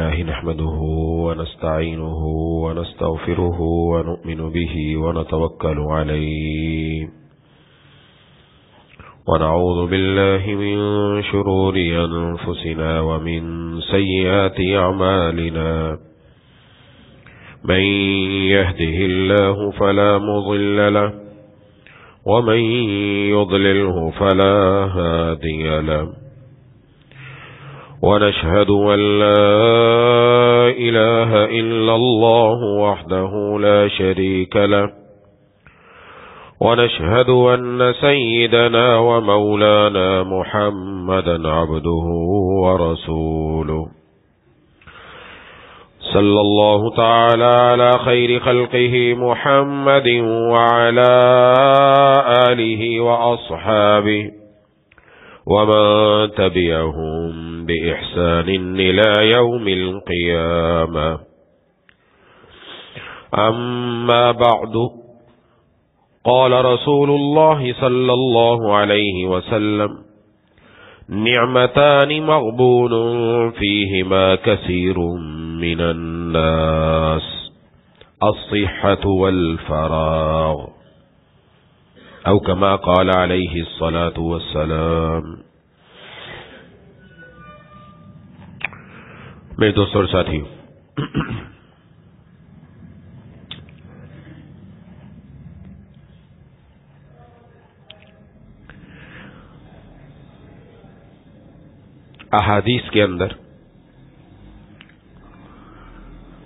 لله نحمده ونستعينه ونستغفره ونؤمن به ونتوكل عليه ونعوذ بالله من شرور أنفسنا ومن سيئات أعمالنا من يهده الله فلا مضل له ومن يضلله فلا هادي له ونشهد أن لا إله إلا الله وحده لا شريك له ونشهد أن سيدنا ومولانا محمدا عبده ورسوله صلى الله تعالى على خير خلقه محمد وعلى آله وأصحابه ومن تبعهم بإحسان إلى يوم القيامة أما بعد قال رسول الله صلى الله عليه وسلم نعمتان مغبون فيهما كثير من الناس الصحة والفراغ أو كما قال عليه الصلاة والسلام. میرے دوستوں اور ساتھیوں، احادیث کے اندر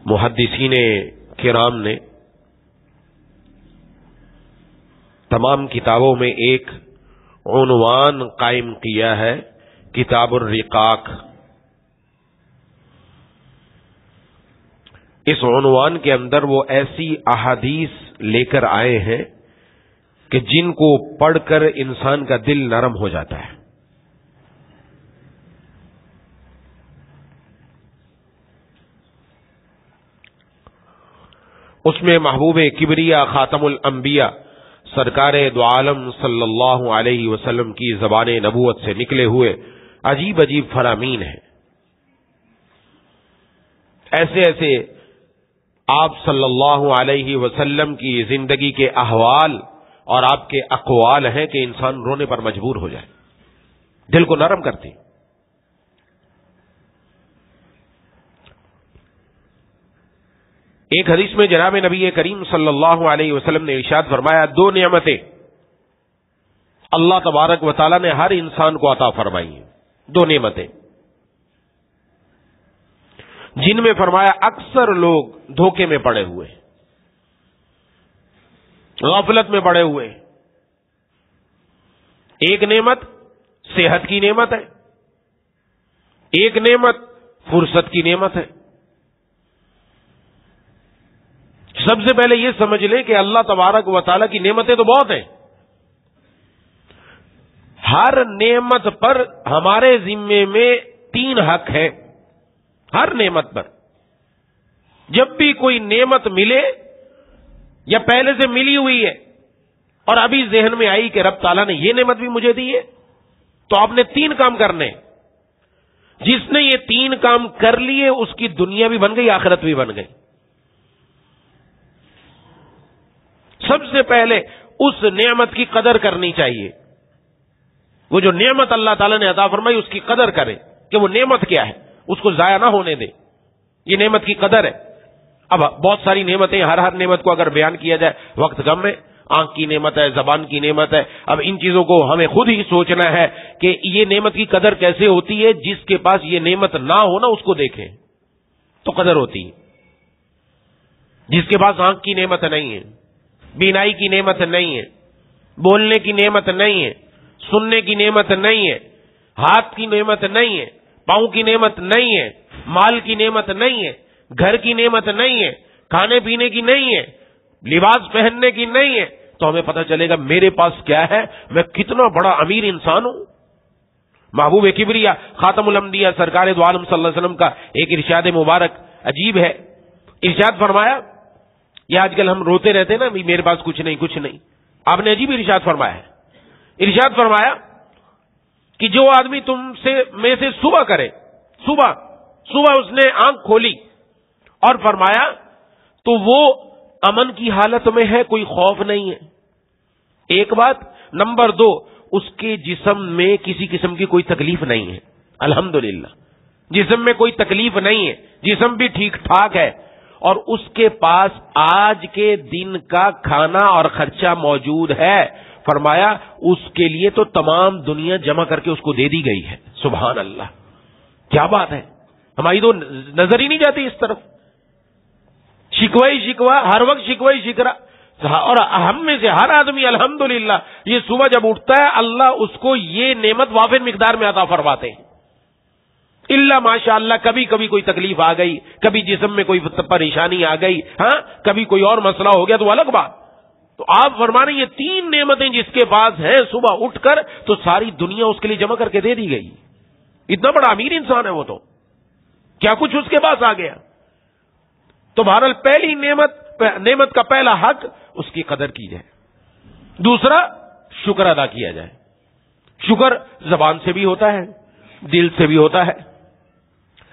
محدثین کرام نے تمام کتابوں میں ایک عنوان قائم کیا ہے، کتاب الرقاق. اس عنوان کے اندر وہ ایسی احادیث لے کر آئے ہیں کہ جن کو پڑھ کر انسان کا دل نرم ہو جاتا ہے. اس میں محبوب کبریا خاتم الانبیاء سرکار دو عالم صلی اللہ علیہ وسلم کی زبان نبوت سے نکلے ہوئے عجیب عجیب فرامین ہیں. ایسے ایسے آپ صلی اللہ علیہ وسلم کی زندگی کے احوال اور آپ کے اقوال ہیں کہ انسان رونے پر مجبور ہو جائے، دل کو نرم کرتی. ایک حدیث میں جناب نبی کریم صلی اللہ علیہ وسلم نے ارشاد فرمایا، دو نعمتیں اللہ تبارک و تعالی نے ہر انسان کو عطا فرمائی ہیں. دو نعمتیں جن میں فرمایا اکثر لوگ دھوکے میں پڑے ہوئے، غفلت میں پڑے ہوئے. ایک نعمت صحت کی نعمت ہے، ایک نعمت فرصت کی نعمت ہے. سب سے پہلے یہ سمجھ لیں کہ اللہ تبارک و تعالیٰ کی نعمتیں تو بہت ہیں. ہر نعمت پر ہمارے ذمے میں 3 حق ہے. ہر نعمت پر جب بھی کوئی نعمت ملے یا پہلے سے ملی ہوئی ہے اور ابھی ذہن میں آئی کہ رب تعالیٰ نے یہ نعمت بھی مجھے دی ہے، تو آپ نے 3 کام کرنے. جس نے یہ 3 کام کر لیے اس کی دنیا بھی بن گئی، آخرت بھی بن گئی. سب سے پہلے اس نعمت کی قدر کرنی چاہیے. وہ جو نعمت اللہ تعالیٰ نے عطا فرمائی اس کی قدر کرے کہ وہ نعمت کیا ہے، اس کو ضائع نہ ہونے دے. یہ نعمت کی قدر ہے. اب بہت ساری نعمتیں، ہر نعمت کو اگر بیان کیا جائے وقت کم ہے. آنکھ کی نعمت ہے، زبان کی نعمت ہے. اب ان چیزوں کو ہمیں خود ہی سوچنا ہے کہ یہ نعمت کی قدر کیسے ہوتی ہے. جس کے پاس یہ نعمت نہ ہو نا، اس کو دیکھیں تو قدر ہوتی ہے. جس کے پاس آنکھ کی نعمت نہیں ہے، بینائی کی نعمت نہیں ہے، بولنے کی نعمت نہیں ہے، سننے کی نعمت نہیں ہے، ہاتھ کی نعمت نہیں ہے، پاؤں کی نعمت نہیں ہے، مال کی نعمت نہیں ہے، گھر کی نعمت نہیں ہے، کھانے پینے کی نہیں ہے، لباس پہننے کی نہیں ہے، تو ہمیں پتہ چلے گا میرے پاس کیا ہے، میں کتنا بڑا امیر انسان ہوں. محبوب کبریا خاتم الانبیاء سرکار دو عالم صلی اللہ علیہ وسلم کا ایک ارشاد مبارک عجیب ہے. ارشاد فرمایا، یہ آج کل ہم روتے رہتے ہیں نا، میرے پاس کچھ نہیں. آپ نے عجیب ارشاد فرمایا ہے. ارشاد فرمایا کہ جو آدمی تم سے میں سے صبح کرے، صبح صبح اس نے آنکھ کھولی اور فرمایا تو وہ امن کی حالت میں ہے، کوئی خوف نہیں ہے، ایک بات۔ نمبر 2، اس کے جسم میں کسی قسم کی کوئی تکلیف نہیں ہے، الحمدللہ جسم میں کوئی تکلیف نہیں ہے، جسم بھی ٹھیک ٹھاک ہے، اور اس کے پاس آج کے دن کا کھانا اور خرچہ موجود ہے۔ فرمایا اس کے لیے تو تمام دنیا جمع کر کے اس کو دے دی گئی ہے۔ سبحان اللہ، کیا بات ہے، ہماری تو نظر ہی نہیں جاتی اس طرف۔ شکوہ ہی شکوہ، ہر وقت شکوہ ہی شکرا، اور ہم میں سے ہر آدمی الحمدللہ یہ صبح جب اٹھتا ہے اللہ اس کو یہ نعمت وافر مقدار میں عطا فرماتے ہیں۔ اللہ ماشاء اللہ کبھی کبھی کوئی تکلیف آ گئی، کبھی جسم میں کوئی پریشانی آ گئی، ہاں کبھی کوئی اور مسئلہ ہو گیا تو الگ بات۔ تو آپ فرما رہے ہیں یہ 3 نعمتیں جس کے پاس ہیں صبح اٹھ کر تو ساری دنیا اس کے لیے جمع کر کے دے دی گئی۔ اتنا بڑا امیر انسان ہے وہ، تو کیا کچھ اس کے پاس آ گیا۔ تو بہرحال پہلی نعمت کا پہلا حق اس کی قدر کی جائے، دوسرا شکر ادا کیا جائے۔ شکر زبان سے بھی ہوتا ہے، دل سے بھی ہوتا ہے۔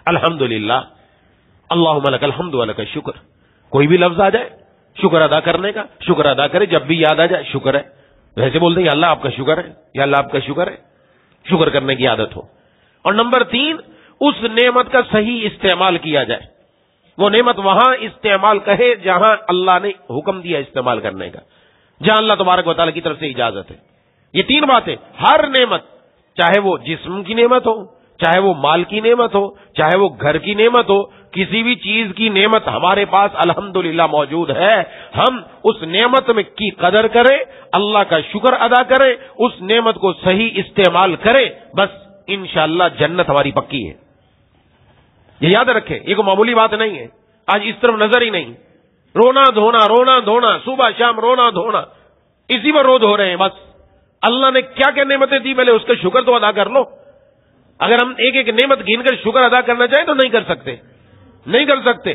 الحمدللہ، اللہم لک الحمد ولک الشکر، کوئی بھی لفظ آ جائے شکر ادا کرنے کا، شکر ادا کرے، جب بھی یاد آ جائے شکر ہے، ویسے بولتے ہیں یا اللہ آپ کا شکر ہے، یا اللہ آپ کا شکر ہے، شکر کرنے کی عادت ہو۔ اور نمبر 3، اس نعمت کا صحیح استعمال کیا جائے، وہ نعمت وہاں استعمال کہے جہاں اللہ نے حکم دیا استعمال کرنے کا، جہاں اللہ تبارک و تعالیٰ کی طرف سے اجازت ہے۔ یہ 3 باتیں، ہر نعمت، چاہے وہ جسم کی نعمت ہو، چاہے وہ مال کی نعمت ہو، چاہے وہ گھر کی نعمت ہو، کسی بھی چیز کی نعمت ہمارے پاس الحمدللہ موجود ہے، ہم اس نعمت میں کی قدر کریں، اللہ کا شکر ادا کریں، اس نعمت کو صحیح استعمال کریں، بس انشاءاللہ جنت ہماری پکی ہے۔ یہ یاد رکھیں، یہ کوئی معمولی بات نہیں ہے، آج اس طرف نظر ہی نہیں، رونا دھونا، صبح شام رونا دھونا، اسی پر رو دھو رہے ہیں بس۔ اللہ نے کیا کیا نعمتیں دی پہلے اس کا شکر تو ادا کر لو۔ اگر ہم ایک ایک نعمت گن کر شکر ادا کرنا چاہیں تو نہیں کر سکتے، نہیں کر سکتے۔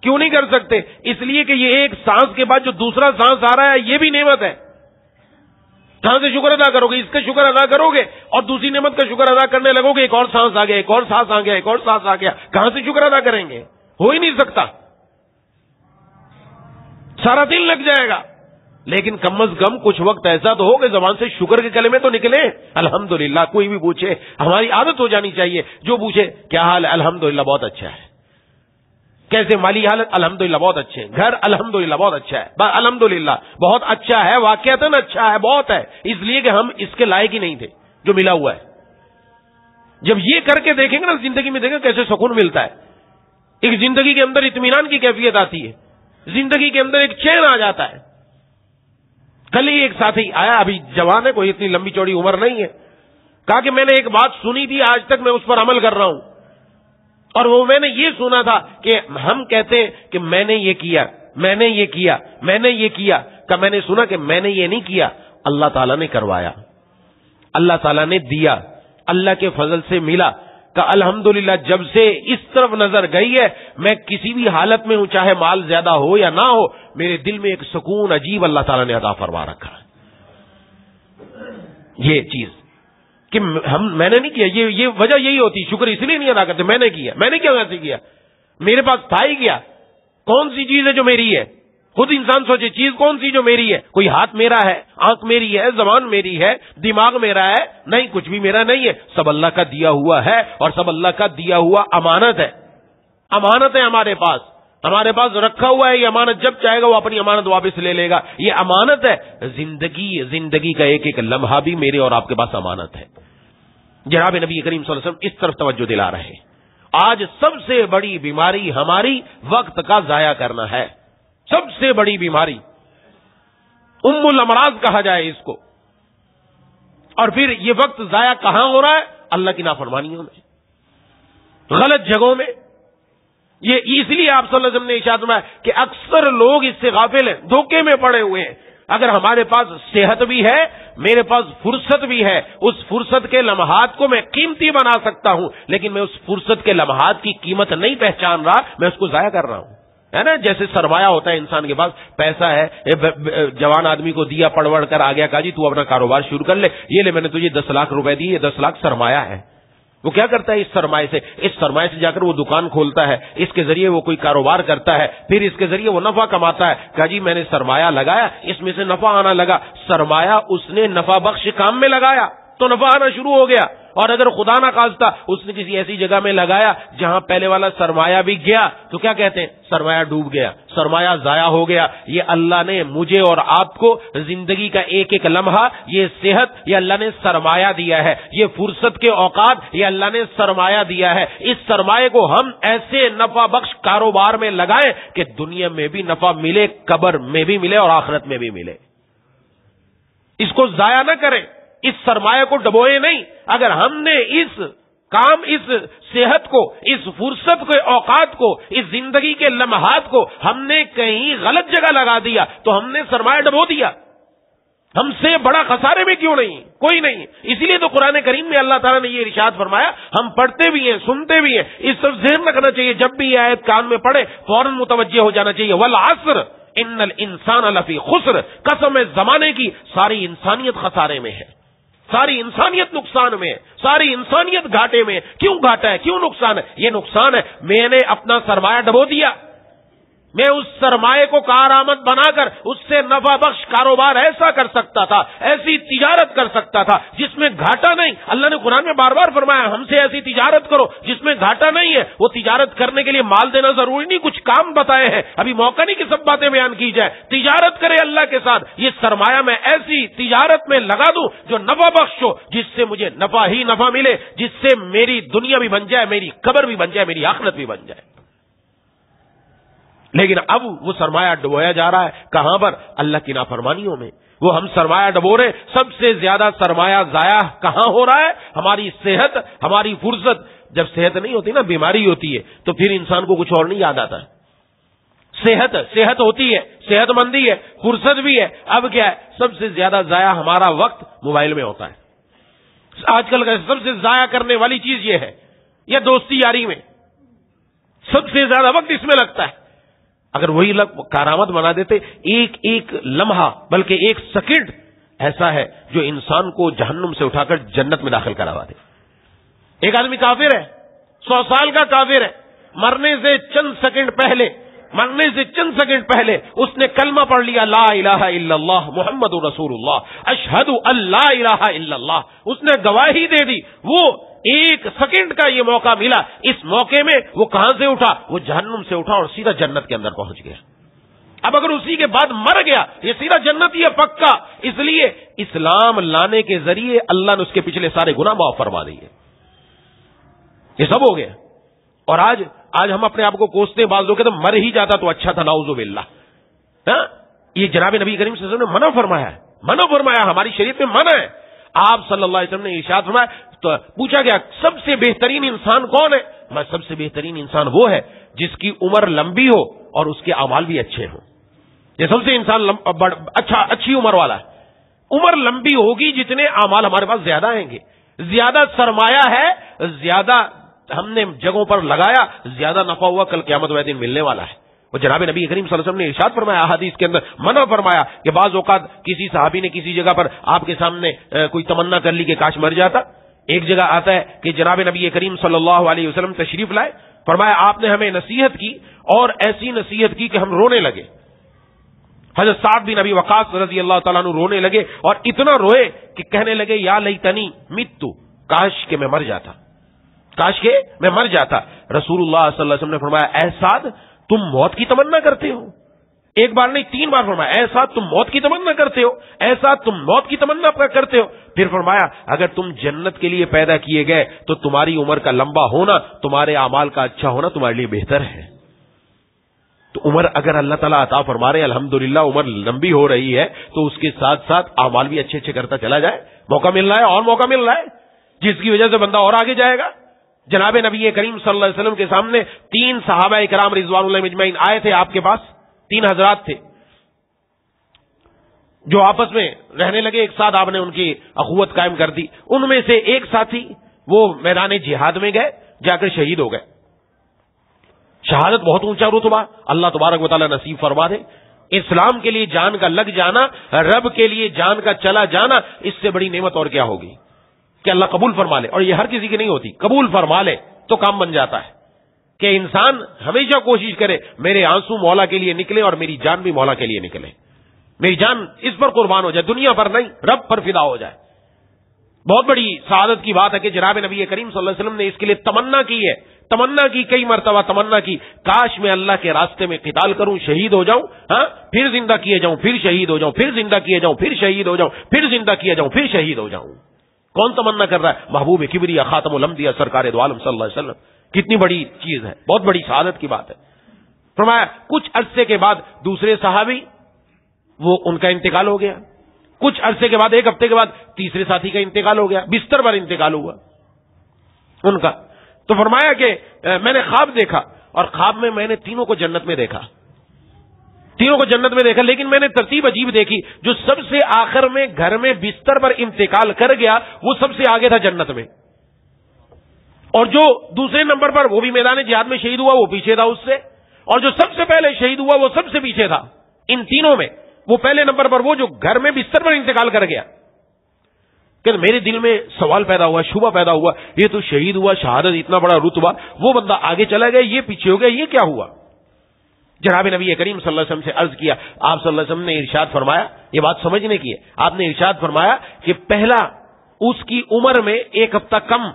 کیوں نہیں کر سکتے؟ اس لیے کہ یہ ایک سانس کے بعد جو دوسرا سانس آ رہا ہے یہ بھی نعمت ہے۔ کہاں سے شکر ادا کرو گے؟ اس کا شکر ادا کرو گے اور دوسری نعمت کا شکر ادا کرنے لگو گے، ایک اور سانس آ گیا، ایک اور سانس آ گیا، ایک اور سانس آ گیا، کہاں سے شکر ادا کریں گے؟ ہو ہی نہیں سکتا، سارا دن لگ جائے گا۔ لیکن کم از کم کچھ وقت ایسا تو ہو کہ زبان سے شکر کے کلمے تو نکلے۔ الحمدللہ، کوئی بھی پوچھے، ہماری عادت ہو جانی چاہیے، جو پوچھے کیا حال ہے، الحمدللہ بہت اچھا ہے، کیسے مالی حالت، الحمدللہ بہت اچھے ہیں، گھر الحمدللہ بہت اچھا ہے، الحمدللہ بہت اچھا ہے، واقعتاً اچھا ہے، بہت ہے، اس لیے کہ ہم اس کے لائق ہی نہیں تھے جو ملا ہوا ہے۔ جب یہ کر کے دیکھیں گے نا زندگی میں، دیکھیں کیسے سکون ملتا ہے، ایک زندگی کے اندر اطمینان کی کیفیت آتی ہے، زندگی کے اندر ایک چین آ جاتا ہے۔ کل ہی ایک ساتھی آیا، ابھی جوان ہے، کوئی اتنی لمبی چوڑی عمر نہیں ہے، کہا کہ میں نے ایک بات سنی تھی، آج تک میں اس پر عمل کر رہا ہوں، اور وہ میں نے یہ سنا تھا کہ ہم کہتے ہیں کہ میں نے یہ کیا، میں نے یہ کیا، میں نے یہ کیا، کہ میں نے سنا کہ میں نے یہ نہیں کیا، اللہ تعالیٰ نے کروایا، اللہ تعالیٰ نے دیا، اللہ کے فضل سے ملا، کہ الحمدللہ جب سے اس طرف نظر گئی ہے، میں کسی بھی حالت میں ہوں، چاہے مال زیادہ ہو یا نہ ہو، میرے دل میں ایک سکون عجیب اللہ تعالیٰ نے عطا فرما رکھا ہے۔ یہ چیز کہ میں نے نہیں کیا، یہ وجہ یہی ہوتی، شکر اس لیے نہیں ادا کرتے، میں نے کیا، میں نے کیا ویسے کیا، میرے پاس تھا ہی کیا، کون سی چیز ہے جو میری ہے؟ خود انسان سوچے چیز کون سی جو میری ہے؟ کوئی ہاتھ میرا ہے، آنکھ میری ہے، زبان میری ہے، دماغ میرا ہے؟ نہیں، کچھ بھی میرا نہیں ہے، سب اللہ کا دیا ہوا ہے، اور سب اللہ کا دیا ہوا امانت ہے، امانت ہے ہمارے پاس رکھا ہوا ہے، یہ امانت جب چاہے گا وہ اپنی امانت واپس لے لے گا، یہ امانت ہے۔ زندگی کا ایک ایک لمحہ بھی میرے اور آپ کے پاس امانت ہے۔ جناب نبی کریم صلی اللہ علیہ وسلم اس طرف توجہ دلا رہے ہیں۔ آج سب سے بڑی بیماری ہماری وقت کا ضائع کرنا ہے، سب سے بڑی بیماری، ام الامراض کہا جائے اس کو۔ اور پھر یہ وقت ضائع کہاں ہو رہا ہے؟ اللہ کی نافرمانیوں میں، غلط جگہوں میں۔ یہ اس لیے آپ صلی اللہ علیہ وسلم نے ارشاد فرمایا کہ اکثر لوگ اس سے غافل ہیں، دھوکے میں پڑے ہوئے ہیں۔ اگر ہمارے پاس صحت بھی ہے، میرے پاس فرصت بھی ہے، اس فرصت کے لمحات کو میں قیمتی بنا سکتا ہوں، لیکن میں اس فرصت کے لمحات کی قیمت نہیں پہچان رہا، میں اس کو ضائع کر رہا ہوں، ہے نا۔ جیسے سرمایہ ہوتا ہے، انسان کے پاس پیسہ ہے، جوان آدمی کو دیا، پڑھ وڑھ کر آ گیا، کہا جی تو اپنا کاروبار شروع کر لے، یہ لے میں نے تجھے 10 لاکھ روپے دی، یہ 10 لاکھ سرمایہ ہے، وہ کیا کرتا ہے اس سرمایے سے جا کر وہ دکان کھولتا ہے، اس کے ذریعے وہ کوئی کاروبار کرتا ہے، پھر اس کے ذریعے وہ نفع کماتا ہے. کہا جی میں نے سرمایہ لگایا، اس میں سے نفع آنا لگا. سرمایہ اس نے نفع بخش کام میں لگایا تو نفع آنا شروع ہو گیا. اور اگر خدا نہ خواستہ اس نے کسی ایسی جگہ میں لگایا جہاں پہلے والا سرمایہ بھی گیا تو کیا کہتے ہیں؟ سرمایہ ڈوب گیا، سرمایہ ضائع ہو گیا. یہ اللہ نے مجھے اور آپ کو زندگی کا ایک ایک لمحہ، یہ صحت یہ اللہ نے سرمایہ دیا ہے، یہ فرصت کے اوقات یہ اللہ نے سرمایہ دیا ہے. اس سرمایہ کو ہم ایسے نفع بخش کاروبار میں لگائیں کہ دنیا میں بھی نفع ملے، قبر میں بھی ملے اور آخرت میں بھی ملے. اس کو ضائع نہ کریں، اس سرمایہ کو ڈبوئے نہیں. اگر ہم نے اس صحت کو، اس فرصت کے اوقات کو، اس زندگی کے لمحات کو ہم نے کہیں غلط جگہ لگا دیا تو ہم نے سرمایہ ڈبو دیا. ہم سے بڑا خسارے میں کیوں نہیں؟ کوئی نہیں. اسی لیے تو قرآن کریم میں اللہ تعالیٰ نے یہ ارشاد فرمایا، ہم پڑھتے بھی ہیں، سنتے بھی ہیں، اس طرف ذہن رکھنا چاہیے. جب بھی یہ آیت کان میں پڑھے فوراً متوجہ ہو جانا چاہیے. والعصر ان الانسان لفی خسر، قسم ہے زمانے کی، ساری انسانیت خسارے میں ہے، ساری انسانیت نقصان میں ہے، ساری انسانیت گھاٹے میں ہے. کیوں گھاٹا ہے؟ کیوں نقصان ہے؟ یہ نقصان ہے میں نے اپنا سرمایہ ڈبو دیا. میں اس سرمایہ کو کارآمد بنا کر اس سے نفع بخش کاروبار ایسا کر سکتا تھا، ایسی تجارت کر سکتا تھا جس میں گھاٹا نہیں. اللہ نے قرآن میں بار بار فرمایا ہم سے ایسی تجارت کرو جس میں گھاٹا نہیں ہے. وہ تجارت کرنے کے لیے مال دینا ضروری نہیں، کچھ کام بتائے ہیں. ابھی موقع نہیں کہ سب باتیں بیان کی جائے. تجارت کرے اللہ کے ساتھ. یہ سرمایہ میں ایسی تجارت میں لگا دوں جو نفع بخش ہو، جس سے مجھے نفع ہی نفع ملے، جس سے میری دنیا بھی بن جائے، میری قبر بھی بن جائے، میری آخرت بھی بن جائے. لیکن اب وہ سرمایہ ڈبویا جا رہا ہے کہاں پر؟ اللہ کی نافرمانیوں میں. وہ ہم سرمایہ ڈبو رہے. سب سے زیادہ سرمایہ ضائع کہاں ہو رہا ہے؟ ہماری صحت، ہماری فرصت. جب صحت نہیں ہوتی نا، بیماری ہوتی ہے تو پھر انسان کو کچھ اور نہیں یاد آتا ہے. صحت ہوتی ہے، صحت مندی ہے، فرصت بھی ہے. اب کیا ہے؟ سب سے زیادہ ضائع ہمارا وقت موبائل میں ہوتا ہے. آج کل کا سب سے ضائع کرنے والی چیز یہ ہے، یا دوستی یاری میں سب سے زیادہ وقت اس میں لگتا ہے. اگر وہی کارآمد بنا دیتے، ایک ایک لمحہ بلکہ ایک سیکنڈ ایسا ہے جو انسان کو جہنم سے اٹھا کر جنت میں داخل کروا دے. ایک آدمی کافر ہے، 100 سال کا کافر ہے، مرنے سے چند سیکنڈ پہلے اس نے کلمہ پڑھ لیا، لا الہ الا اللہ محمد رسول اللہ، اشہد ان لا الہ الا اللہ. اس نے گواہی دے دی. وہ ایک سیکنڈ کا یہ موقع ملا. اس موقع میں وہ کہاں سے اٹھا؟ وہ جہنم سے اٹھا اور سیدھا جنت کے اندر پہنچ گیا. اب اگر اسی کے بعد مر گیا، یہ سیدھا جنت ہی ہے پکا. اس لیے اسلام لانے کے ذریعے اللہ نے اس کے پچھلے سارے گناہ معاف فرما دیے. یہ سب ہو گیا. اور آج ہم اپنے آپ کو کوستے ہیں، بعض لوگ کہتے ہیں مر ہی جاتا تو اچھا تھا، نعوذ باللہ. یہ جناب نبی کریم صلی اللہ علیہ وسلم نے منع فرمایا، ہماری شریعت میں منع ہے. آپ صلی اللہ علیہ وسلم نے ارشاد فرمایا. تو پوچھا گیا سب سے بہترین انسان کون ہے؟ سب سے بہترین انسان وہ ہے جس کی عمر لمبی ہو اور اس کے اعمال بھی اچھے ہوں. یہ سب سے انسان اچھی عمر والا ہے. عمر لمبی ہوگی جتنے اعمال ہمارے پاس زیادہ آئیں گے. زیادہ سرمایہ ہے، زیادہ ہم نے جگہوں پر لگایا، زیادہ نفع ہوا، کل قیامت والے دن ملنے والا ہے. اور جناب نبی کریم صلی اللہ علیہ وسلم نے ارشاد فرمایا، احادیث کے اندر منع فرمایا کہ بعض اوقات کسی صحابی نے کسی جگہ پر آپ کے سامنے کوئی تمنا کر لی کہ کاش مر جاتا. ایک جگہ آتا ہے کہ جناب نبی کریم صلی اللہ علیہ وسلم تشریف لائے، فرمایا آپ نے ہمیں نصیحت کی اور ایسی نصیحت کی کہ ہم رونے لگے. حضرت سعد بن ابی وقاص رضی اللہ تعالیٰ عنہ رونے لگے اور اتنا روئے کہ کہنے لگے یا لیتنی متو، کاش کہ میں مر جاتا، کاش کہ میں مر جاتا. رسول اللہ صلی اللہ علیہ وسلم نے فرمایا اے سعد تم موت کی تمنا کرتے ہو؟ ایک بار نہیں 3 بار فرمایا اے سعد تم موت کی تمنا کرتے ہو، اے سعد تم موت کی تمنا کرتے ہو. پھر فرمایا اگر تم جنت کے لیے پیدا کیے گئے تو تمہاری عمر کا لمبا ہونا، تمہارے اعمال کا اچھا ہونا تمہارے لیے بہتر ہے. تو عمر اگر اللہ تعالیٰ عطا فرما رہے، الحمدللہ عمر لمبی ہو رہی ہے تو اس کے ساتھ ساتھ اعمال بھی اچھے کرتا چلا جائے. موقع مل رہا ہے اور موقع مل رہا ہے جس کی وجہ سے بندہ اور آگے جائے گا. جناب نبی کریم صلی اللہ علیہ وسلم کے سامنے 3 صحابہ کرام رضوان اللہ مجمعین آئے تھے. آپ کے پاس 3 حضرات تھے جو آپس میں رہنے لگے ایک ساتھ. آپ نے ان کی اخوت قائم کر دی. ان میں سے ایک ساتھی وہ میدان جہاد میں گئے، جا کر شہید ہو گئے. شہادت بہت اونچا رتبہ، اللہ تبارک و تعالیٰ نصیب فرما دے. اسلام کے لیے جان کا لگ جانا، رب کے لیے جان کا چلا جانا، اس سے بڑی نعمت اور کیا ہوگی. کہ اللہ قبول فرما لے، اور یہ ہر کسی کی نہیں ہوتی، قبول فرما لے تو کام بن جاتا ہے کہ انسان ہمیشہ کوشش کرے میرے آنسو مولا کے لیے نکلے اور میری جان بھی مولا کے لیے نکلے، میری جان اس پر قربان ہو جائے، دنیا پر نہیں رب پر فدا ہو جائے۔ بہت بڑی سعادت کی بات ہے کہ جناب نبی کریم صلی اللہ علیہ وسلم نے اس کے لیے تمنا کی ہے، تمنا کی، کئی مرتبہ تمنا کی، کاش میں اللہ کے راستے میں قتال کروں، شہید ہو جاؤں، ہاں پھر زندہ کیے جاؤں، پھر شہید ہو جاؤں، پھر زندہ کیے جاؤں، پھر شہید ہو جاؤں، پھر زندہ کیے جاؤں، پھر شہید ہو جاؤں۔ کون تمنا کر رہا ہے؟ محبوب کبریا خاتم الانبیاء سرکار دو عالم صلی اللہ علیہ وسلم۔ کتنی بڑی چیز ہے، بہت بڑی سعادت کی بات ہے۔ فرمایا کچھ عرصے کے بعد دوسرے صحابی وہ ان کا انتقال ہو گیا، کچھ عرصے کے بعد، ایک ہفتے کے بعد تیسرے ساتھی کا انتقال ہو گیا، بستر پر انتقال ہوا ان کا۔ تو فرمایا کہ میں نے خواب دیکھا، اور خواب میں نے تینوں کو جنت میں دیکھا، تینوں کو جنت میں دیکھا، لیکن میں نے ترتیب عجیب دیکھی، جو سب سے آخر میں گھر میں بستر پر انتقال کر گیا وہ سب سے آگے تھا جنت میں، اور جو دوسرے نمبر پر وہ بھی میدان جہاد میں شہید ہوا وہ پیچھے تھا اس سے، اور جو سب سے پہلے شہید ہوا وہ سب سے پیچھے تھا۔ ان تینوں میں وہ پہلے نمبر پر وہ جو گھر میں بستر پر انتقال کر گیا، کہ میرے دل میں سوال پیدا ہوا، شبہ پیدا ہوا، یہ تو شہید ہوا، شہادت اتنا بڑا رتبہ، وہ بندہ آگے چلا گیا، یہ پیچھے ہو گیا، یہ کیا ہوا؟ جناب نبی کریم صلی اللہ علیہ وسلم سے عرض کیا، آپ صلی اللہ علیہ وسلم نے ارشاد فرمایا، یہ بات سمجھنے کی ہے، آپ نے ارشاد فرمایا کہ پہلا اس کی عمر میں 1 ہفتہ کم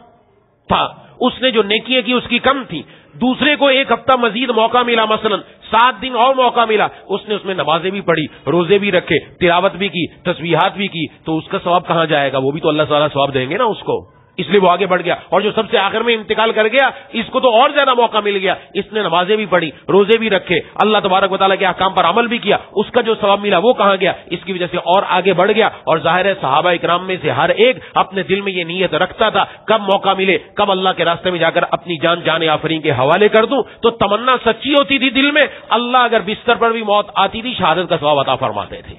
تھا، اس نے جو نیکیاں کی اس کی کم تھی، دوسرے کو 1 ہفتہ مزید موقع ملا، مثلا 7 دن اور موقع ملا، اس نے اس میں نمازیں بھی پڑھی، روزے بھی رکھے، تلاوت بھی کی، تسبیحات بھی کی، تو اس کا ثواب کہاں جائے گا؟ وہ بھی تو اللہ تعالیٰ ثواب دیں گے نا اس کو، اس لیے وہ آگے بڑھ گیا۔ اور جو سب سے آخر میں انتقال کر گیا اس کو تو اور زیادہ موقع مل گیا، اس نے نمازیں بھی پڑھی، روزے بھی رکھے، اللہ تبارک و تعالیٰ کے احکام پر عمل بھی کیا، اس کا جو ثواب ملا وہ کہاں گیا؟ اس کی وجہ سے اور آگے بڑھ گیا۔ اور ظاہر ہے صحابہ اکرام میں سے ہر ایک اپنے دل میں یہ نیت رکھتا تھا کب موقع ملے، کب اللہ کے راستے میں جا کر اپنی جان آفرین کے حوالے کر دوں، تو تمنا سچی ہوتی تھی دل میں، اللہ اگر بستر پر بھی موت آتی تھی شہادت کا ثواب عطا فرماتے تھے۔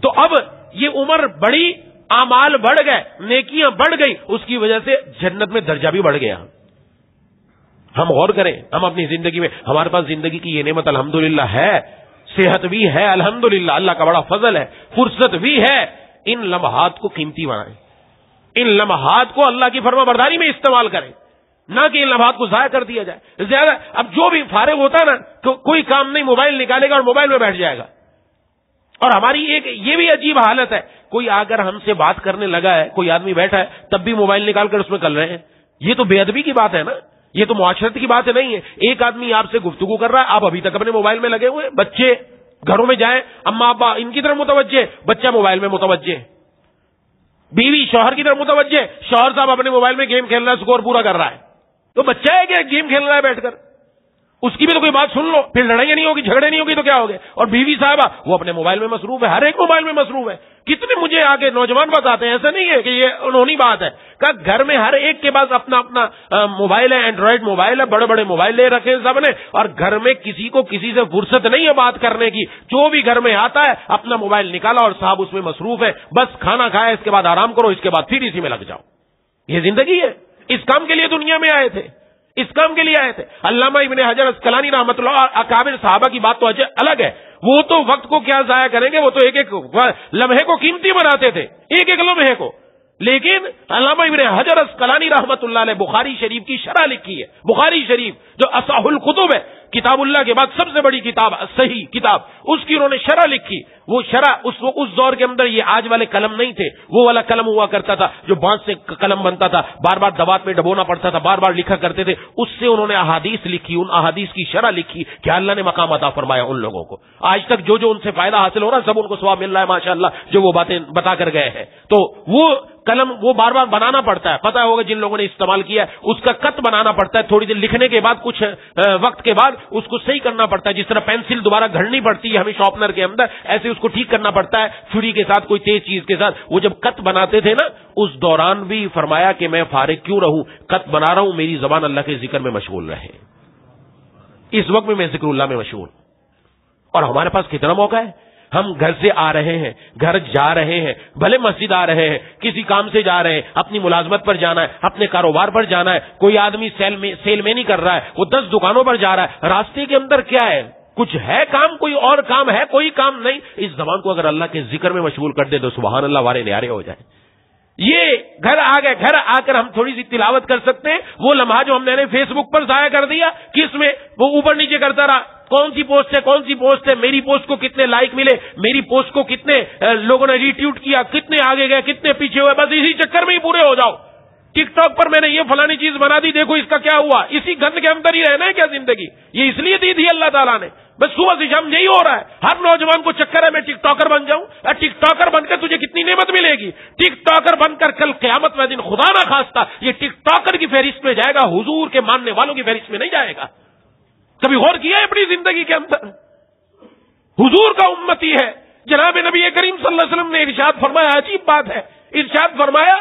تو اب یہ عمر بڑی، اعمال بڑھ گئے، نیکیاں بڑھ گئی، اس کی وجہ سے جنت میں درجہ بھی بڑھ گیا۔ ہم غور کریں، ہم اپنی زندگی میں، ہمارے پاس زندگی کی یہ نعمت الحمدللہ ہے، صحت بھی ہے الحمدللہ، اللہ کا بڑا فضل ہے، فرصت بھی ہے، ان لمحات کو قیمتی بنائیں، ان لمحات کو اللہ کی فرما برداری میں استعمال کریں، نہ کہ ان لمحات کو ضائع کر دیا جائے۔ زیادہ اب جو بھی فارغ ہوتا ہے نا تو کوئی کام نہیں، موبائل نکالے گا اور موبائل میں بیٹھ جائے گا۔ اور ہماری ایک یہ بھی عجیب حالت ہے، کوئی اگر ہم سے بات کرنے لگا ہے، کوئی آدمی بیٹھا ہے تب بھی موبائل نکال کر اس میں کر رہے ہیں، یہ تو بے ادبی کی بات ہے نا، یہ تو معاشرت کی بات نہیں ہے۔ ایک آدمی آپ سے گفتگو کر رہا ہے، آپ ابھی تک اپنے موبائل میں لگے ہوئے، بچے گھروں میں جائیں، اما ابا ان کی طرف متوجہ، بچہ موبائل میں متوجہ، بیوی شوہر کی طرف متوجہ، شوہر صاحب اپنے موبائل میں گیم کھیل رہا ہے، اسکور پورا کر رہا ہے، تو بچہ ہے کہ گیم کھیل رہا ہے بیٹھ کر، اس کی بھی تو کوئی بات سن لو، پھر لڑائیاں نہیں ہوگی، جھگڑے نہیں ہوگی تو کیا ہوگے؟ اور بیوی صاحبہ وہ اپنے موبائل میں مصروف ہے، ہر ایک موبائل میں مصروف ہے۔ کتنے مجھے آگے نوجوان بتاتے ہیں، ایسا نہیں ہے کہ یہ انہونی بات ہے، کہ گھر میں ہر ایک کے پاس اپنا اپنا موبائل ہے، اینڈرائڈ موبائل ہے، بڑے بڑے موبائل لے رکھے ہیں سب نے، اور گھر میں کسی کو کسی سے فرصت نہیں ہے بات کرنے کی، جو بھی گھر میں آتا ہے اپنا موبائل نکالا اور صاحب اس میں مصروف ہے، بس کھانا کھایا، اس کے بعد آرام کرو، اس کے بعد پھر اسی میں لگ جاؤ۔ یہ زندگی ہے، اس کام کے لیے دنیا میں آئے تھے، اس کام کے لیے آئے تھے۔ علامہ ابن حجر اسقلانی رحمۃ اللہ اکابر صحابہ کی بات تو الگ ہے، وہ تو وقت کو کیا ضائع کریں گے، وہ تو ایک ایک لمحے کو قیمتی بناتے تھے، ایک ایک لمحے کو۔ لیکن علامہ ابن حجر اسقلانی رحمۃ اللہ علیہ بخاری شریف کی شرح لکھی ہے، بخاری شریف جو اصح الکتب ہے، کتاب اللہ کے بعد سب سے بڑی کتاب، صحیح کتاب، اس کی انہوں نے شرح لکھی۔ وہ شرح اس دور کے اندر یہ آج والے قلم نہیں تھے، وہ والا قلم ہوا کرتا تھا جو بانس سے قلم بنتا تھا، بار بار دوات میں ڈبونا پڑتا تھا، بار بار لکھا کرتے تھے، اس سے انہوں نے احادیث لکھی، ان احادیث کی شرح لکھی کہ اللہ نے مقام عطا فرمایا ان لوگوں کو۔ آج تک جو ان سے فائدہ حاصل ہو رہا ہے سب ان کو ثواب مل رہا ہے ماشاءاللہ، جو وہ باتیں بتا کر گئے ہیں۔ تو وہ قلم وہ بار بار بنانا پڑتا ہے، پتہ ہوگا جن لوگوں نے استعمال کیا ہے، اس کا کت بنانا پڑتا ہے، تھوڑی دیر لکھنے کے بعد کچھ وقت کے بعد اس کو صحیح کرنا پڑتا ہے، جس طرح پینسل دوبارہ گھڑنی پڑتی ہے ہمیں شارپنر کے اندر، ایسے اس کو ٹھیک کرنا پڑتا ہے چھری کے ساتھ، کوئی تیز چیز کے ساتھ۔ وہ جب کت بناتے تھے نا اس دوران بھی فرمایا کہ میں فارغ کیوں رہوں، کت بنا رہا ہوں، میری زبان اللہ کے ذکر میں مشغول رہے، اس وقت میں ذکر اللہ میں مشغول۔ اور ہمارے پاس کتنا موقع ہے، ہم گھر سے آ رہے ہیں، گھر جا رہے ہیں، بھلے مسجد آ رہے ہیں، کسی کام سے جا رہے ہیں، اپنی ملازمت پر جانا ہے، اپنے کاروبار پر جانا ہے، کوئی آدمی سیل میں نہیں کر رہا ہے، وہ 10 دکانوں پر جا رہا ہے، راستے کے اندر کیا ہے، کچھ ہے کام، کوئی اور کام ہے، کوئی کام نہیں۔ اس زبان کو اگر اللہ کے ذکر میں مشغول کر دے تو سبحان اللہ وارے نیارے ہو جائے۔ یہ گھر آ گئے، گھر آ کر ہم تھوڑی سی تلاوت کر سکتے ہیں. وہ لمحہ جو ہم نے فیس بک پر ضائع کر دیا، کس میں؟ وہ اوپر نیچے کرتا رہا، کون سی پوسٹ ہے، کون سی پوسٹ ہے، میری پوسٹ کو کتنے لائک ملے، میری پوسٹ کو کتنے لوگوں نے ری ٹویٹ کیا، کتنے آگے گئے، کتنے پیچھے ہوئے. بس اسی چکر میں ہی پورے ہو جاؤ. ٹک ٹاک پر میں نے یہ فلانی چیز بنا دی، دیکھو اس کا کیا ہوا. اسی گند کے اندر ہی رہنا ہے کیا زندگی؟ یہ اس لیے دی تھی اللہ تعالیٰ نے. بس صبح سے شام یہی ہو رہا ہے. ہر نوجوان کو چکر ہے میں ٹک ٹاکر بن جاؤں. ٹک ٹاکر بن کر تجھے کتنی نعمت ملے گی. ٹک ٹاکر بن کر کل قیامت میں دن خدا نہ خواستہ یہ ٹک ٹاکر کی فہرست میں جائے گا، حضور کے ماننے والوں کی فہرست میں نہیں جائے گا. کبھی غور کیا ہے اپنی زندگی کے اندر؟ حضور کا امتی ہے. جناب نبی کریم صلی اللہ علیہ وسلم نے ارشاد فرمایا، عجیب بات ہے، ارشاد فرمایا،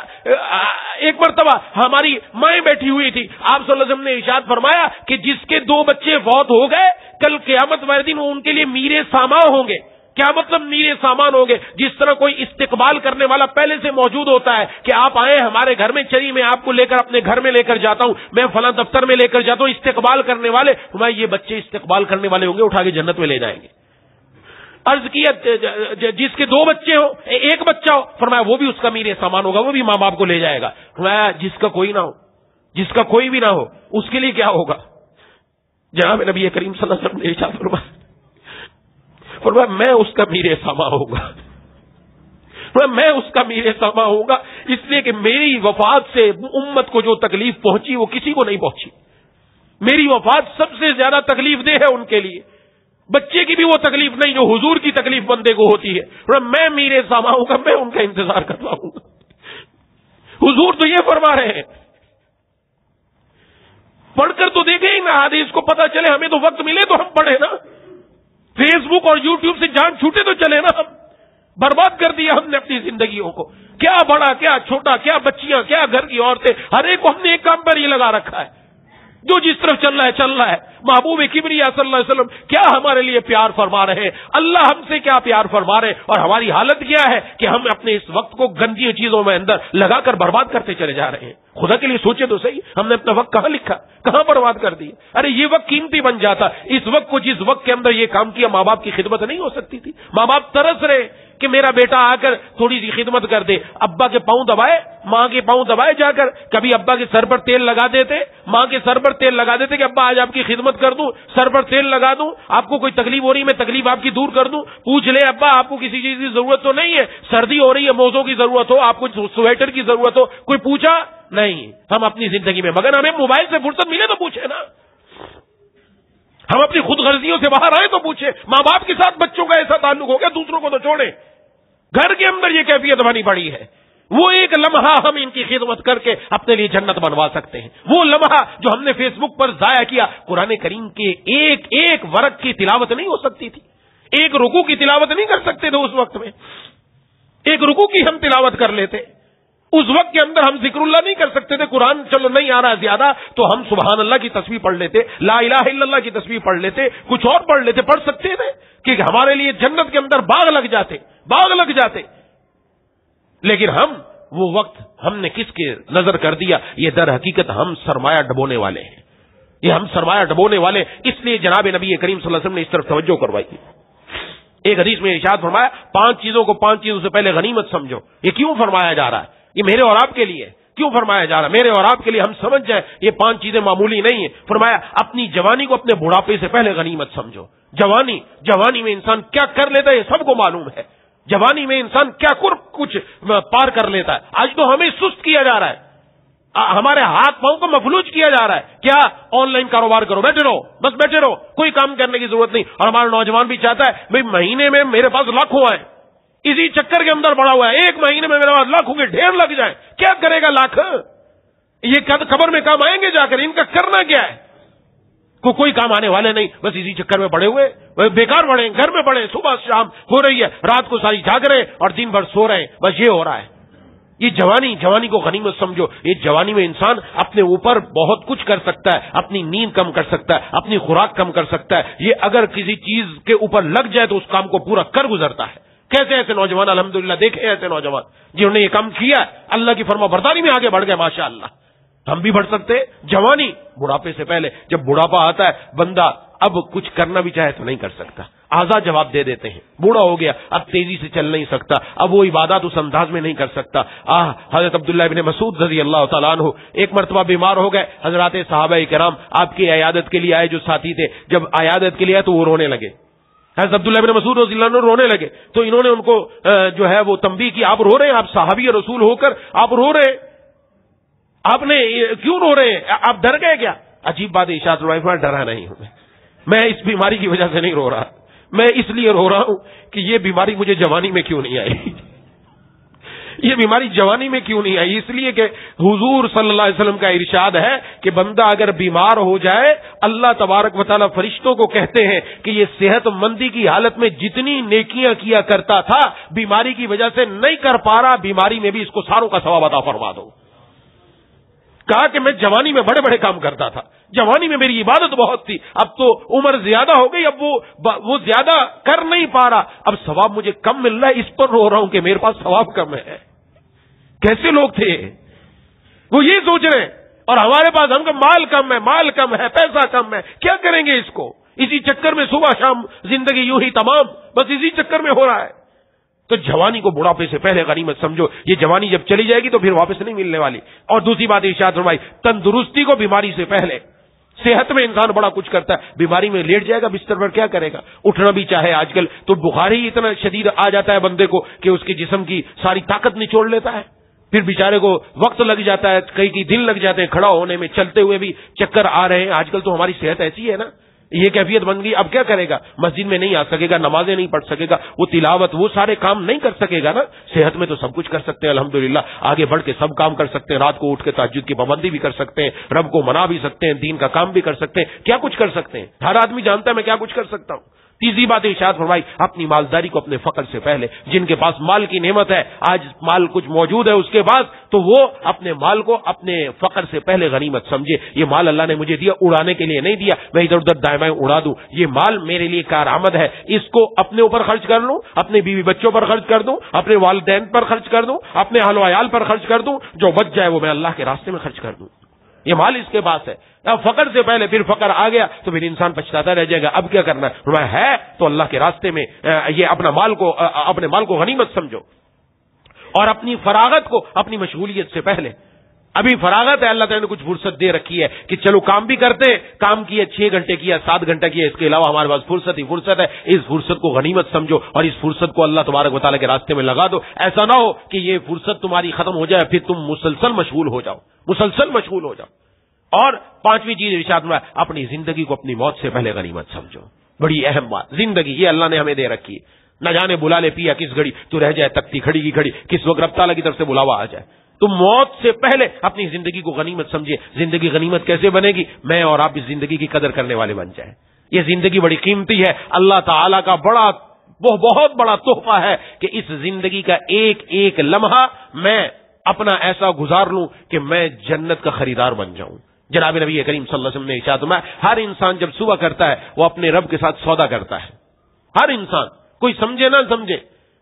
ایک مرتبہ ہماری مائیں بیٹھی ہوئی تھی، آپ صلی اللہ علیہ وسلم نے ارشاد فرمایا کہ جس کے 2 بچے فوت ہو گئے، کل قیامت والے دن ان کے لیے میرے سامان ہوں گے. کیا مطلب میرے سامان ہوں گے؟ جس طرح کوئی استقبال کرنے والا پہلے سے موجود ہوتا ہے کہ آپ آئے ہمارے گھر میں، چلیے میں آپ کو لے کر اپنے گھر میں لے کر جاتا ہوں، میں فلاں دفتر میں لے کر جاتا ہوں. استقبال کرنے والے ہمارے یہ بچے استقبال کرنے والے ہوں گے، اٹھا کے جنت میں لے جائیں گے. عرض کیا جس کے 2 بچے ہو، 1 بچہ ہو، فرمایا وہ بھی اس کا میرے سامان ہوگا، وہ بھی ماں باپ کو لے جائے گا. فرمایا جس کا کوئی نہ ہو، جس کا کوئی بھی نہ ہو، اس کے لیے کیا ہوگا؟ جناب نبی کریم صلی اللہ علیہ وسلم نے ارشاد فرمایا میں اس کا میرے سامان ہوگا. میں اس کا میرے سامان ہوگا اس لیے کہ میری وفات سے امت کو جو تکلیف پہنچی وہ کسی کو نہیں پہنچی. میری وفات سب سے زیادہ تکلیف دہ ہے ان کے لیے. بچے کی بھی وہ تکلیف نہیں جو حضور کی تکلیف بندے کو ہوتی ہے. میں میرے سامان ہوں گا، میں ان کا انتظار کرتا ہوں. حضور تو یہ فرما رہے ہیں. پڑھ کر تو دیکھیں ہی نا حدیث کو، پتہ چلے. ہمیں تو وقت ملے تو ہم پڑھیں نا. فیس بک اور یوٹیوب سے جان چھوٹے تو چلے نا. ہم برباد کر دیا ہم نے اپنی زندگیوں کو. کیا بڑا کیا چھوٹا، کیا بچیاں کیا گھر کی عورتیں، ہر ایک کو ہم نے ایک کام پر یہ لگا رکھا ہے. جو جس طرف چل رہا ہے چل رہا ہے. محبوب کبریا صلی اللہ علیہ وسلم کیا ہمارے لیے پیار فرما رہے ہیں، اللہ ہم سے کیا پیار فرما رہے ہیں، اور ہماری حالت کیا ہے کہ ہم اپنے اس وقت کو گندی چیزوں میں اندر لگا کر برباد کرتے چلے جا رہے ہیں. خدا کے لیے سوچے تو صحیح، ہم نے اپنا وقت کہاں لکھا، کہاں برباد کر دی. ارے یہ وقت قیمتی بن جاتا. اس وقت کو جس وقت کے اندر یہ کام کیا، ماں باپ کی خدمت نہیں ہو سکتی تھی. ماں باپ ترس رہے کہ میرا بیٹا آ کر تھوڑی سی خدمت کر دے. ابا کے پاؤں دبائے، ماں کے پاؤں دبائے جا کر. کبھی ابا کے سر پر تیل لگا دیتے، ماں کے سر پر تیل لگا دیتے کہ ابا آج آپ کی خدمت کر دوں، سر پر تیل لگا دوں. آپ کو کوئی تکلیف ہو رہی ہے، میں تکلیف آپ کی دور کر دوں. پوچھ لے ابا آپ کو کسی چیز کی ضرورت تو نہیں ہے، سردی ہو رہی ہے موزوں کی ضرورت ہو، آپ کو سویٹر کی ضرورت ہو، کوئی پوچھا نہیں. ہم اپنی زندگی میں، مگر ہمیں موبائل سے فرصت ملے تو پوچھے نا. ہم اپنی خود غرضیوں سے باہر آئے تو پوچھے. ماں باپ کے ساتھ بچوں کا ایسا تعلق ہو گیا، دوسروں کو تو چھوڑے. گھر کے اندر یہ کیفیت بنی پڑی ہے. وہ ایک لمحہ ہم ان کی خدمت کر کے اپنے لیے جنت بنوا سکتے ہیں. وہ لمحہ جو ہم نے فیس بک پر ضائع کیا، قرآن کریم کے ایک ایک ورق کی تلاوت نہیں ہو سکتی تھی. ایک رکوع کی تلاوت نہیں کر سکتے تھے اس وقت میں. ایک رکوع کی ہم تلاوت کر لیتے. اس وقت کے اندر ہم ذکر اللہ نہیں کر سکتے تھے. قرآن چلو نہیں آ رہا زیادہ تو ہم سبحان اللہ کی تسبیح پڑھ لیتے، لا الہ الا اللہ کی تسبیح پڑھ لیتے، کچھ اور پڑھ لیتے. پڑھ سکتے تھے کہ ہمارے لیے جنت کے اندر باغ لگ جاتے. لیکن وہ وقت ہم نے کس کے نظر کر دیا؟ یہ در حقیقت ہم سرمایہ ڈبونے والے ہیں. یہ ہم سرمایہ ڈبونے والے، اس لیے جناب نبی کریم صلی اللہ علیہ وسلم نے اس طرف توجہ کروائی. ایک حدیث میں ارشاد فرمایا 5 چیزوں کو 5 چیزوں سے پہلے غنیمت سمجھو. یہ کیوں فرمایا جا رہا ہے؟ یہ میرے اور آپ کے لیے کیوں فرمایا جا رہا ہے؟ میرے اور آپ کے لیے، ہم سمجھ جائیں یہ 5 چیزیں معمولی نہیں ہیں. فرمایا اپنی جوانی کو اپنے بڑھاپے سے پہلے غنیمت سمجھو. جوانی میں انسان کیا کر لیتا ہے یہ سب کو معلوم ہے. جوانی میں انسان کیا کچھ پار کر لیتا ہے. آج تو ہمیں سست کیا جا رہا ہے، ہمارے ہاتھ پاؤں کو مفلوج کیا جا رہا ہے. کیا آن لائن کاروبار کرو، بیٹھے رہو، بس بیٹھے رہو، کوئی کام کرنے کی ضرورت نہیں. اور ہمارا نوجوان بھی چاہتا ہے بھئی مہینے میں میرے پاس لاکھوں آئے. اسی چکر کے اندر بڑا ہوا ہے، ایک مہینے میں میرے پاس لاکھوں کے ڈھیر لگ جائیں. کیا کرے گا لاکھ؟ یہ قبر میں کام آئیں گے جا کر؟ ان کا کرنا کیا ہے؟ کوئی کام آنے والے نہیں. بس اسی چکر میں پڑے ہوئے، بیکار پڑے، گھر میں پڑے، صبح شام ہو رہی ہے، رات کو ساری جاگ رہے اور دن بھر سو رہے ہیں. بس یہ ہو رہا ہے. یہ جوانی کو غنیمت سمجھو. یہ جوانی میں انسان اپنے اوپر بہت کچھ کر سکتا ہے. اپنی نیند کم کر سکتا ہے، اپنی خوراک کم کر سکتا ہے. یہ اگر کسی چیز کے اوپر لگ جائے تو اس کام کو پورا کر گزرتا ہے. کیسے ایسے نوجوان الحمدللہ دیکھے ایسے نوجوان جنہوں نے یہ کام کیا، اللہ کی فرما برداری میں آگے بڑھ گئے ماشاءاللہ. ہم بھی بڑھ سکتے. جوانی بڑھاپے سے پہلے. جب بڑھاپا آتا ہے بندہ اب کچھ کرنا بھی چاہے تو نہیں کر سکتا, آزاد جواب دے دیتے ہیں. بوڑھا ہو گیا, اب تیزی سے چل نہیں سکتا, اب وہ عبادات اس انداز میں نہیں کر سکتا. حضرت عبداللہ ابن مسعود رضی اللہ تعالیٰ عنہ ایک مرتبہ بیمار ہو گئے. حضرات صحابہ کرام آپ کی عیادت کے لیے آئے, جو ساتھی تھے. جب عیادت کے لیے آئے تو وہ رونے لگے. حضرت عبداللہ ابن مسعود رضی اللہ عنہ رونے لگے تو انہوں نے ان کو جو ہے وہ تنبیہ کی, آپ رو رہے ہیں, آپ صحابی رسول ہو کر آپ رو رہے ہیں, آپ نے کیوں رو رہے ہیں, آپ ڈر گئے کیا؟ عجیب بات ہے, ارشاد فرمایا ڈرا نہیں ہوں میں اس بیماری کی وجہ سے نہیں رو رہا, میں اس لیے رو رہا ہوں کہ یہ بیماری مجھے جوانی میں کیوں نہیں آئی. یہ بیماری جوانی میں کیوں نہیں آئی؟ اس لیے کہ حضور صلی اللہ علیہ وسلم کا ارشاد ہے کہ بندہ اگر بیمار ہو جائے, اللہ تبارک و تعالیٰ فرشتوں کو کہتے ہیں کہ یہ صحت مندی کی حالت میں جتنی نیکیاں کیا کرتا تھا بیماری کی وجہ سے نہیں کر پا رہا, بیماری میں بھی اس کو ساروں کا ثواب عطا فرما دو. کہا کہ میں جوانی میں بڑے بڑے کام کرتا تھا, جوانی میں میری عبادت بہت تھی, اب تو عمر زیادہ ہو گئی, اب وہ زیادہ کر نہیں پا رہا, اب ثواب مجھے کم مل رہا ہے, اس پر رو رہا ہوں کہ میرے پاس ثواب کم ہے. کیسے لوگ تھے وہ یہ سوچ رہے ہیں, اور ہمارے پاس ہم کا مال کم ہے, مال کم ہے, پیسہ کم ہے, کیا کریں گے اس کو؟ اسی چکر میں صبح شام زندگی یوں ہی تمام, بس اسی چکر میں ہو رہا ہے. تو جوانی کو بڑھاپے سے پہلے غنیمت سمجھو. یہ جوانی جب چلی جائے گی تو پھر واپس نہیں ملنے والی. اور دوسری بات ارشاد فرمائی, تندرستی کو بیماری سے پہلے. صحت میں انسان بڑا کچھ کرتا ہے, بیماری میں لیٹ جائے گا بستر پر, کیا کرے گا؟ اٹھنا بھی چاہے آج کل تو بخار ہی اتنا شدید آ جاتا ہے بندے کو کہ اس کے جسم کی ساری طاقت نچوڑ لیتا ہے. پھر بیچارے کو وقت لگ جاتا ہے, کئی دن لگ جاتے ہیں کھڑا ہونے میں, چلتے ہوئے بھی چکر آ رہے ہیں. آج کل تو ہماری صحت ایسی ہے نا, یہ کیفیت بن گئی. اب کیا کرے گا؟ مسجد میں نہیں آ سکے گا, نمازیں نہیں پڑھ سکے گا, وہ تلاوت وہ سارے کام نہیں کر سکے گا نا. صحت میں تو سب کچھ کر سکتے ہیں الحمدللہ, آگے بڑھ کے سب کام کر سکتے ہیں, رات کو اٹھ کے تہجد کی پابندی بھی کر سکتے ہیں, رب کو منا بھی سکتے ہیں, دین کا کام بھی کر سکتے ہیں, کیا کچھ کر سکتے ہیں. ہر آدمی جانتا ہے میں کیا کچھ کر سکتا ہوں. تیسری بات ارشاد فرمائی, اپنی مالداری کو اپنے فقر سے پہلے. جن کے پاس مال کی نعمت ہے, آج مال کچھ موجود ہے اس کے پاس, تو وہ اپنے مال کو اپنے فقر سے پہلے غنیمت سمجھے. یہ مال اللہ نے مجھے دیا, اڑانے کے لیے نہیں دیا میں ادھر ادھر دائیں بائیں اڑا دوں. یہ مال میرے لیے کارآمد ہے, اس کو اپنے اوپر خرچ کر لوں, اپنے بیوی بچوں پر خرچ کر دوں, اپنے والدین پر خرچ کر دوں, اپنے اہل و عیال پر خرچ کر دوں, جو بچ جائے وہ میں اللہ کے راستے میں خرچ کر دوں. یہ مال اس کے پاس ہے. اب فقر سے پہلے پھر فقر آ گیا تو پھر انسان پچھتاتا رہ جائے گا. اب کیا کرنا ہے تو اللہ کے راستے میں یہ اپنے مال کو غنیمت سمجھو, اور اپنی فراغت کو اپنی مشغولیت سے پہلے. ابھی فراغت ہے, اللہ تعالیٰ نے کچھ فرصت دے رکھی ہے کہ چلو کام بھی کرتے, کام کیا 6 گھنٹے کیا 7 گھنٹہ کیا, اس کے علاوہ ہمارے پاس فرصت ہی فرصت ہے. اس فرصت کو غنیمت سمجھو اور اس فرصت کو اللہ تبارک و تعالیٰ کے راستے میں لگا دو. ایسا نہ ہو کہ یہ فرصت تمہاری ختم ہو جائے پھر تم مسلسل مشغول ہو جاؤ. اور پانچویں چیز ارشاد میں, اپنی زندگی کو اپنی موت سے پہلے غنیمت سمجھو. بڑی اہم بات, زندگی یہ اللہ نے ہمیں دے رکھی ہے. نہ جانے بلا لے پیا کس گھڑی, تو رہ جائے تکتی کھڑی کی کھڑی, کس وقت رب تعالیٰ کی طرف سے بلاوا آ جائے. تو موت سے پہلے اپنی زندگی کو غنیمت سمجھے. زندگی غنیمت کیسے بنے گی؟ میں اور آپ اس زندگی کی قدر کرنے والے بن جائیں. یہ زندگی بڑی قیمتی ہے, اللہ تعالیٰ کا بہت بڑا تحفہ ہے کہ اس زندگی کا ایک ایک لمحہ میں اپنا ایسا گزار لوں کہ میں جنت کا خریدار بن جاؤں. جناب نبی کریم صلی اللہ علیہ وسلم نے ارشاد فرمایا, ہر انسان جب صبح کرتا ہے وہ اپنے رب کے ساتھ سودا کرتا ہے. ہر انسان, کوئی سمجھے نہ سمجھے,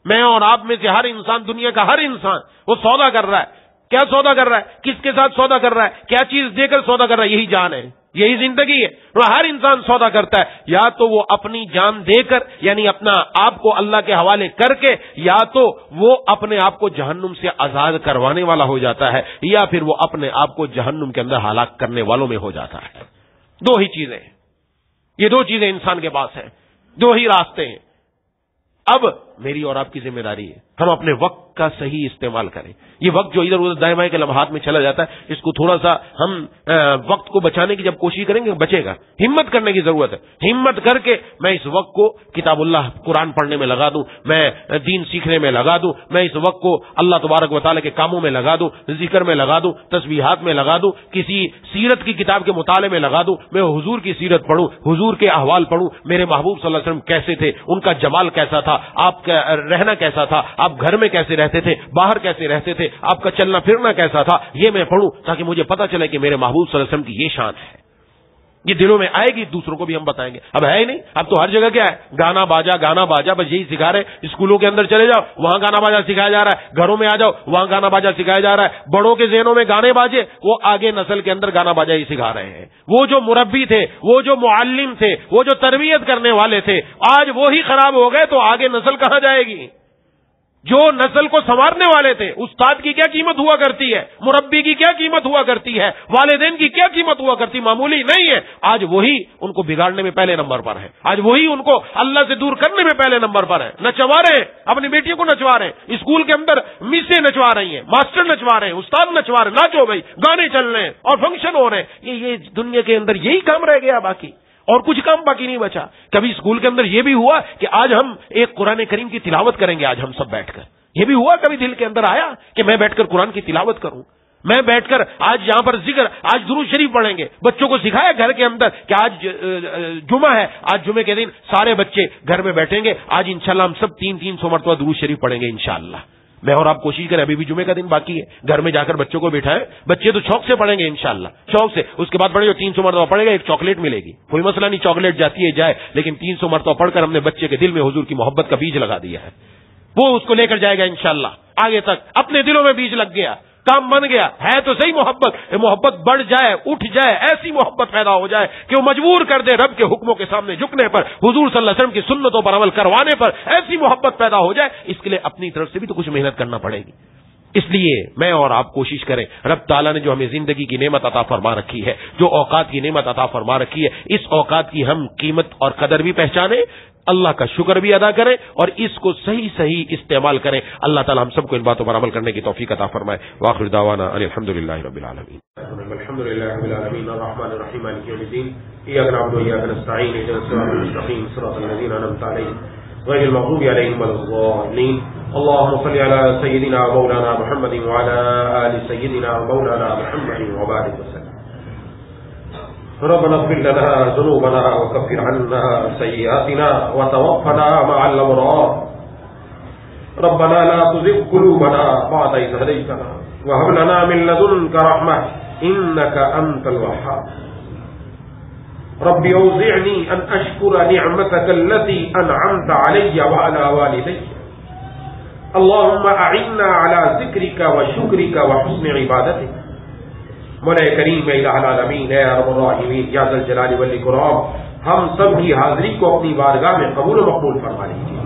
میں اور آپ میں سے ہر انسان, دنیا کا ہر انسان وہ سودا کر رہا ہے. کیا سودا کر رہا ہے؟ کس کے ساتھ سودا کر رہا ہے؟ کیا چیز دے کر سودا کر رہا ہے؟ یہی جان ہے, یہی زندگی ہے. ہر انسان سودا کرتا ہے, یا تو وہ اپنی جان دے کر یعنی اپنا آپ کو اللہ کے حوالے کر کے, یا تو وہ اپنے آپ کو جہنم سے آزاد کروانے والا ہو جاتا ہے, یا پھر وہ اپنے آپ کو جہنم کے اندر ہلاک کرنے والوں میں ہو جاتا ہے. دو ہی چیزیں ہیں, یہ دو چیزیں انسان کے پاس ہیں, دو ہی راستے ہیں. اب میری اور آپ کی ذمہ داری ہے ہم اپنے وقت کا صحیح استعمال کریں. یہ وقت جو ادھر ادھر دائیں بائیں کے لمحات میں چلا جاتا ہے, اس کو تھوڑا سا ہم وقت کو بچانے کی جب کوشش کریں گے بچے گا. ہمت کرنے کی ضرورت ہے. ہمت کر کے میں اس وقت کو کتاب اللہ قرآن پڑھنے میں لگا دوں, میں دین سیکھنے میں لگا دوں, میں اس وقت کو اللہ تبارک و تعالیٰ کے کاموں میں لگا دوں, ذکر میں لگا دوں, تسبیحات میں لگا دوں, کسی سیرت کی کتاب کے مطالعے میں لگا دوں, میں حضور کی سیرت پڑھوں, حضور کے احوال پڑھوں, میرے محبوب صلی اللہ علیہ وسلم کیسے تھے, ان کا جمال کیسا تھا, آپ کا رہنا کیسا تھا, آپ گھر میں کیسے رہتے تھے, باہر کیسے رہتے تھے, آپ کا چلنا پھرنا کیسا تھا, یہ میں پڑھوں تاکہ مجھے پتا چلے کہ میرے محبوب صلی اللہ علیہ وسلم کی یہ شان ہے. یہ دلوں میں آئے گی، دوسروں کو بھی ہم بتائیں گے. اب ہے ہی نہیں، اب تو ہر جگہ کیا ہے، گانا باجا بس یہی سکھا رہے. اسکولوں کے اندر چلے جاؤ وہاں گانا باجا سکھایا جا رہا ہے، گھروں میں آ جاؤ وہاں گانا باجا سکھایا جا رہا ہے. بڑوں کے ذہنوں میں گانے باجے، وہ آگے نسل کے اندر گانا باجا ہی سکھا رہے ہیں. وہ جو مربی تھے، وہ جو معلم تھے، وہ جو تربیت کرنے والے تھے، آج وہی خراب ہو گئے تو آگے نسل کہاں جائے گی؟ جو نسل کو سنوارنے والے تھے، استاد کی کیا قیمت ہوا کرتی ہے، مربی کی کیا قیمت ہوا کرتی ہے، والدین کی کیا قیمت ہوا کرتی، معمولی نہیں ہے. آج وہی ان کو بگاڑنے میں پہلے نمبر پر ہے، آج وہی ان کو اللہ سے دور کرنے میں پہلے نمبر پر ہے. نچوا رہے ہیں، اپنی بیٹیوں کو نچوا رہے ہیں، اسکول کے اندر میسیں نچوا رہی ہیں، ماسٹر نچوا رہے ہیں، استاد نچوا رہے ہیں، ناچو بھائی، گانے چل رہے ہیں اور فنکشن ہو رہے ہیں. یہ دنیا کے اندر یہی کام رہ گیا، باقی اور کچھ کام باقی نہیں بچا. کبھی اسکول کے اندر یہ بھی ہوا کہ آج ہم ایک قرآن کریم کی تلاوت کریں گے، آج ہم سب بیٹھ کر. یہ بھی ہوا کبھی دل کے اندر آیا کہ میں بیٹھ کر قرآن کی تلاوت کروں، میں بیٹھ کر آج یہاں پر ذکر، آج درود شریف پڑھیں گے. بچوں کو سکھایا گھر کے اندر کہ آج جمعہ ہے، آج جمعے کے دن سارے بچے گھر میں بیٹھیں گے، آج انشاءاللہ ہم سب 300 مرتبہ درود شریف پڑھیں گے انشاءاللہ. میں اور آپ کوشش کریں، ابھی بھی جمعے کا دن باقی ہے، گھر میں جا کر بچوں کو بٹھائیں. بچے تو شوق سے پڑھیں گے انشاءاللہ، شوق سے. اس کے بعد پڑھیں گے 300 مرتبہ پڑھے گا، ایک چاکلیٹ ملے گی، کوئی مسئلہ نہیں، چاکلیٹ جاتی ہے جائے، لیکن 300 مرتبہ پڑھ کر ہم نے بچے کے دل میں حضور کی محبت کا بیج لگا دیا ہے. وہ اس کو لے کر جائے گا انشاءاللہ آگے تک. اپنے دلوں میں بیج لگ گیا، کام بن گیا ہے. تو صحیح محبت بڑھ جائے، اٹھ جائے، ایسی محبت پیدا ہو جائے کہ وہ مجبور کر دے رب کے حکموں کے سامنے جھکنے پر، حضور صلی اللہ علیہ وسلم کی سنتوں پر عمل کروانے پر. ایسی محبت پیدا ہو جائے. اس کے لیے اپنی طرف سے بھی تو کچھ محنت کرنا پڑے گی. اس لیے میں اور آپ کوشش کریں، رب تعالیٰ نے جو ہمیں زندگی کی نعمت عطا فرما رکھی ہے، جو اوقات کی نعمت عطا فرما رکھی ہے، اس اوقات کی ہم قیمت اور قدر بھی پہچانیں، اللہ کا شکر بھی ادا کریں اور اس کو صحیح استعمال کریں. اللہ تعالیٰ ہم سب کو ان باتوں پر عمل کرنے کی توفیق عطا فرمائے. وآخر دعوانا ان الحمدللہ رب العالمین. الحمدللہ رب العالمین الرحمن الرحیم مالک یوم الدین ایاک نعبد وایاک نستعین اهدنا الصراط المستقیم صراط الذین انعمت علیہم غیر المغضوب علیہم ولا الضالین. اللهم صل على سيدنا مولانا محمد وعلى آل سيدنا مولانا محمد وبارك وسلم. ربنا اغفر لنا ذنوبنا وكفر عنا سيئاتنا وتوفنا مع الأبرار. ربنا لا تزغ قلوبنا بعد إذ هديتنا وهب لنا من لدنك رحمة إنك أنت الوهاب. رب أوزعني أن أشكر نعمتك التي أنعمت علي وعلى والدي. اللهم أعنا على ذكرك وشكرك وحسن عبادتك. مولا کریم الہ العالمین اے ارحم الراحمین یا ذا الجلال والاکرام، ہم سب کی حاضری کو اپنی بارگاہ میں قبول و مقبول فرما لیجیے.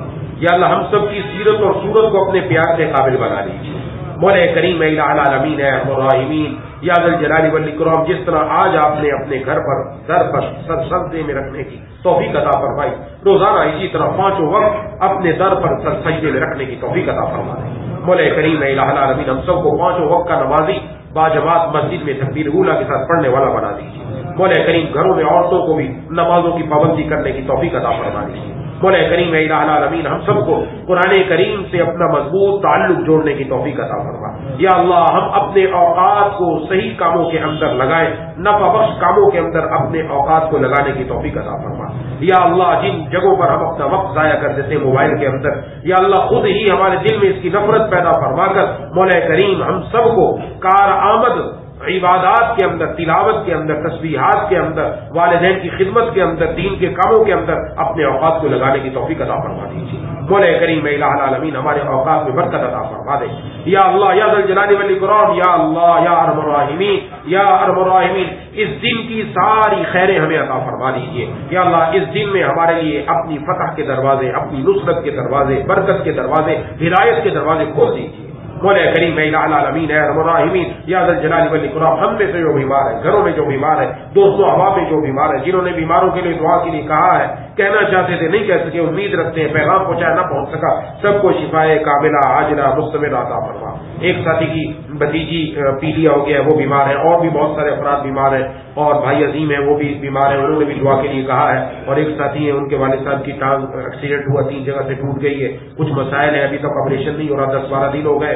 یا اللہ ہم سب کی سیرت اور صورت کو اپنے پیار کے قابل بنا لیجیے. مولا کریم الہ العالمین اے ارحم الراحمین یا ذا الجلال والاکرام، جس طرح آج آپ نے اپنے گھر پر در پر سر سجدے میں رکھنے کی توفیق عطا فرمائی، روزانہ اسی طرح 5 وقت اپنے در پر سر سجدے میں رکھنے کی توفیق عطا فرما دیں. مولا کریم الہ العالمین ہم سب کو 5 وقت کا نمازی باجماعت مسجد میں تکبیر اولیٰ کے ساتھ پڑھنے والا بنا دیجیے. مولا کریم گھروں میں عورتوں کو بھی نمازوں کی پابندی کرنے کی توفیق عطا فرما دیجیے. مولا کریم الہ العالمین ہم سب کو قرآن کریم سے اپنا مضبوط تعلق جوڑنے کی توفیق عطا فرما. یا اللہ ہم اپنے اوقات کو صحیح کاموں کے اندر لگائیں، نفع بخش کاموں کے اندر اپنے اوقات کو لگانے کی توفیق عطا فرما. یا اللہ جن جگہوں پر ہم اپنا وقت ضائع کر دیتے ہیں موبائل کے اندر، یا اللہ خود ہی ہمارے دل میں اس کی نفرت پیدا فرما کر مولا کریم ہم سب کو کارآمد عبادات کے اندر، تلاوت کے اندر، تسبیحات کے اندر، والدین کی خدمت کے اندر، دین کے کاموں کے اندر اپنے اوقات کو لگانے کی توفیق عطا فرما دیجیے. مولا کریم الہ العالمین ہمارے اوقات میں برکت عطا فرما دے. یا اللہ یا ذا الجلال والاکرام، یا اللہ یا ارحم الراحمین یا ارحم الراحمین اس دن کی ساری خیریں ہمیں عطا فرما دیجیے. یا اللہ اس دن میں ہمارے لیے اپنی فتح کے دروازے، اپنی نصرت کے دروازے، برکت کے دروازے، ہدایت کے دروازے کھول دیجیے. مولا کریم الہ العالمین اے ارحم الراحمین یا ذا الجلال والاکرام ہم میں سے جو بیمار ہے، گھروں میں جو بیمار ہے، دوستوں احباب میں جو بیمار ہے، جنہوں نے بیماروں کے لیے دعا کے لیے کہا ہے، کہنا چاہتے تھے نہیں کہہ سکے، امید رکھتے ہیں پیغام پہنچایا نہ پہنچ سکا، سب کو شفائے کاملہ عاجلہ مستمر عطا فرما. ایک ساتھی کی بھتیجی پیلیا ہو گیا ہے، وہ بیمار ہے، اور بھی بہت سارے افراد بیمار ہیں، اور بھائی عظیم ہیں وہ بھی بیمار ہیں، انہوں نے بھی دعا کے لیے کہا ہے. اور ایک ساتھی ہیں ان کے والد صاحب کی ٹانگ ایکسیڈنٹ ہوا، 3 جگہ سے ٹوٹ گئی ہے، کچھ مسائل ہیں، ابھی تک آپریشن نہیں ہو رہا، 10-12 دن ہو گئے،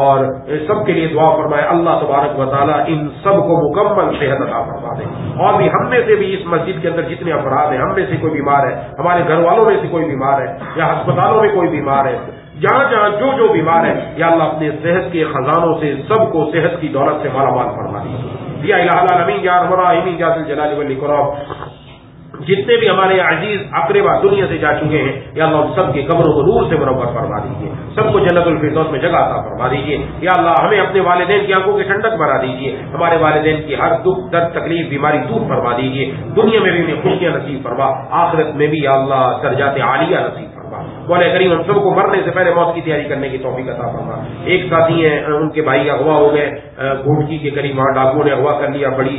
اور سب کے لیے دعا فرمائے. اللہ تبارک و تعالیٰ ان سب کو مکمل صحت عطا فرما دے. اور بھی ہم میں سے بھی اس مسجد کے اندر جتنے افراد ہیں، ہم میں سے کوئی بیمار ہے، ہمارے گھر والوں میں سے کوئی بیمار ہے، یا ہسپتالوں میں کوئی بیمار ہے، جہاں جہاں جو بیمار ہے، یا اللہ اپنے صحت کے خزانوں سے سب کو صحت کی دولت سے مالا مال فرما دیجیے. یا الہ العالمین یا ارحم الراحمین یا ذی الجلال والاکرام جتنے بھی ہمارے عزیز اقربا دنیا سے جا چکے ہیں یا اللہ سب کے قبروں کو نور سے منور فرما دیجیے، سب کو جنت الفردوس میں جگہ عطا فرما دیجیے یا اللہ ہمیں اپنے والدین کی آنکھوں کی ٹھنڈک بنا دیجیے، ہمارے والدین کی ہر دکھ درد تکلیف بیماری دور فرما دیجیے، دنیا میں بھی انہیں خوشیاں نصیب فرما، آخرت میں بھی یا اللہ درجات عالیہ نصیب فرما۔ مولا کریم ہم سب کو مرنے سے پہلے موت کی تیاری کرنے کی توفیق عطا فرما۔ ایک ساتھی ہیں ان کے بھائی اغوا ہو گئے گھوٹکی کے قریب، وہاں ڈاکوؤں نے اغوا کر لیا، بڑی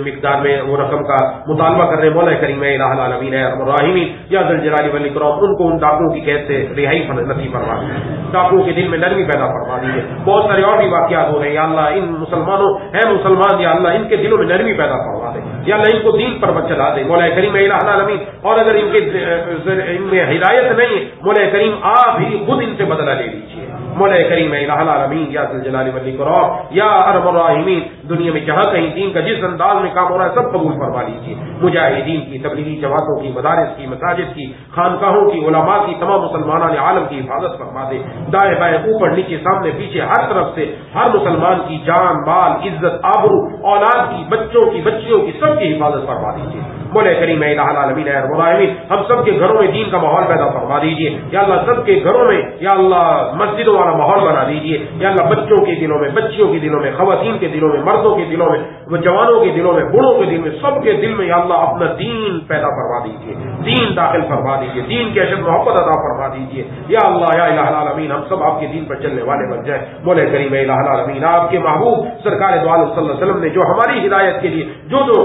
مقدار میں وہ رقم کا مطالبہ کر رہے ہیں، مولا کریم الہ العالمین ارحم الراحمین یا ذی الجلال والاکرام ان کو ان ڈاکوؤں کی قید سے رہائی نصیب فرما دیجیے، ڈاکوؤں کے دل میں نرمی پیدا فرما دیجیے۔ بہت سارے اور بھی واقعات ہو رہے ہیں یا اللہ ان مسلمانوں ہے مسلمان یا اللہ ان کے دلوں میں نرمی پیدا فرما دے یا اللہ ان کو دین پر چلا دے مولا کریم الہ العالمین، اور اگر ان میں ہدایت نہیں ہے مولا کریم آپ ہی خود ان سے بدلہ لے لیجیے مولا کریم الہ العالمین یا ذی الجلال والاکرام یا ارحم الراحمین۔ دنیا میں جہاں کہیں دین کا جس انداز میں کام ہو رہا ہے سب قبول فرما لیجیے، مجاہدین کی، تبلیغی جماعتوں کی، مدارس کی، مساجد کی، خانقاہوں کی، علماء کی، تمام مسلمانان عالم کی حفاظت فرما دے، دائیں بائیں اوپر نیچے سامنے پیچھے ہر طرف سے ہر مسلمان کی جان مال عزت آبرو اولاد کی بچوں کی بچیوں کی سب کی حفاظت فرما دیجیے مولا کریم الہ العالمین ارحم الراحمین۔ ہم سب کے گھروں میں دین کا ماحول پیدا فرما دیجیے یا اللہ، سب کے گھروں میں یا اللہ مسجدوں والا ماحول بنا دیجیے یا اللہ، بچوں کے دلوں میں، بچیوں کے دلوں میں، خواتین کے دلوں میں، مردوں کے دلوں میں، جوانوں کے دلوں میں، بوڑھوں کے دل میں، سب کے دل میں یا اللہ اپنا دین پیدا فرما دیجیے، دین داخل فرما دیجیے، دین کی اشد محبت عطا فرما دیجیے یا اللہ یا الہ العالمین۔ ہم سب آپ کے دین پر چلنے والے بن جائیں مولا کریم الہ العالمین۔ آپ کے محبوب سرکار دو عالم صلی اللہ علیہ وسلم نے جو ہماری ہدایت کے لیے جو